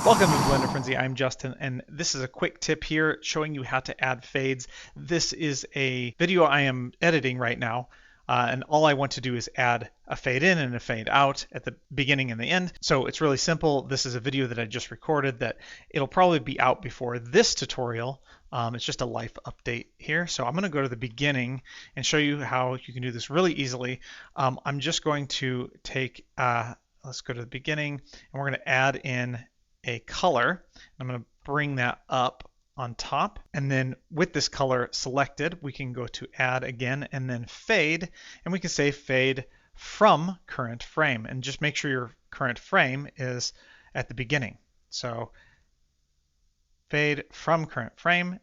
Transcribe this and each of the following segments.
Welcome to Blender Frenzy, I'm Justin, and this is a quick tip here showing you how to add fades. This is a video I am editing right now, and all I want to do is add a fade in and a fade out at the beginning and the end. So it's really simple. This is a video that I just recorded that it'll probably be out before this tutorial. It's just a life update here. So I'm going to go to the beginning and show you how you can do this really easily. I'm just going to take, let's go to the beginning, and we're going to add in a color. I'm going to bring that up on top, and then with this color selected we can go to add again and then fade, and we can say fade from current frame, and just make sure your current frame is at the beginning. So fade from current frame,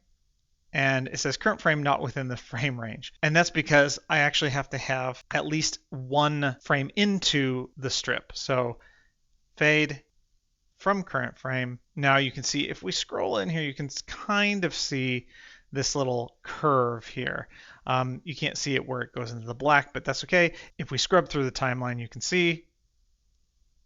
and it says current frame not within the frame range, and that's because I actually have to have at least one frame into the strip. So fade from current frame. Now you can see if we scroll in here, you can kind of see this little curve here. You can't see it where it goes into the black, but that's okay. If we scrub through the timeline, you can see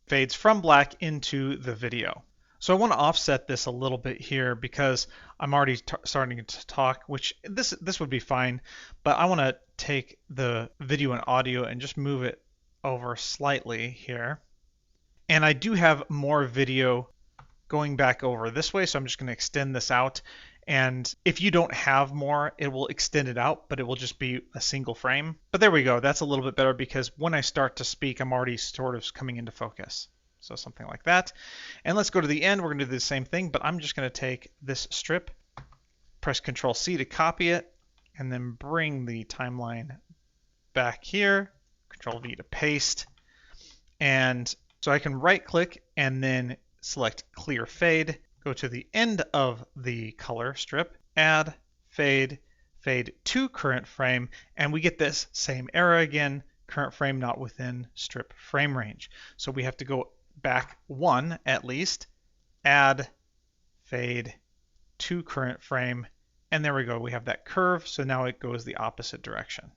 fades from black into the video. So I want to offset this a little bit here because I'm already starting to talk, which this would be fine, but I want to take the video and audio and just move it over slightly here. And I do have more video going back over this way, so I'm just going to extend this out. And if you don't have more, it will extend it out, but it will just be a single frame. But there we go. That's a little bit better because when I start to speak, I'm already sort of coming into focus. So something like that. And let's go to the end. We're going to do the same thing, but I'm just going to take this strip, press Control C to copy it, and then bring the timeline back here, Control V to paste. And so I can right click and then select clear fade, go to the end of the color strip, add fade, fade to current frame, and we get this same error again, current frame not within strip frame range. So we have to go back one at least, add fade to current frame, and there we go. We have that curve, so now it goes the opposite direction.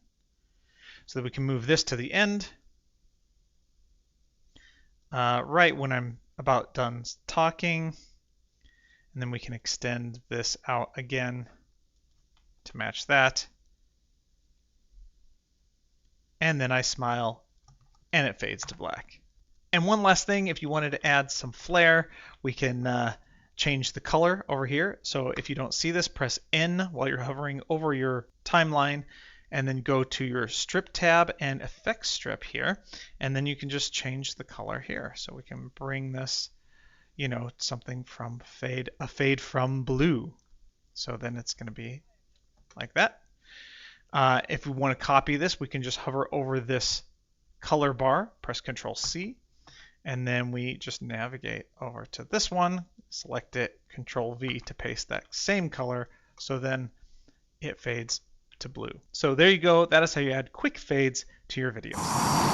So that we can move this to the end. Right when I'm about done talking, and then we can extend this out again to match that, and then I smile and it fades to black. And one last thing, if you wanted to add some flair, we can change the color over here. So if you don't see this, press N while you're hovering over your timeline, and then go to your strip tab and effects strip here, and then you can just change the color here. So we can bring this, you know, something from a fade from blue. So then it's going to be like that. If we want to copy this, we can just hover over this color bar, press Control C, and then we just navigate over to this one, select it, Control V to paste that same color. So then it fades to blue. So there you go. That is how you add quick fades to your videos.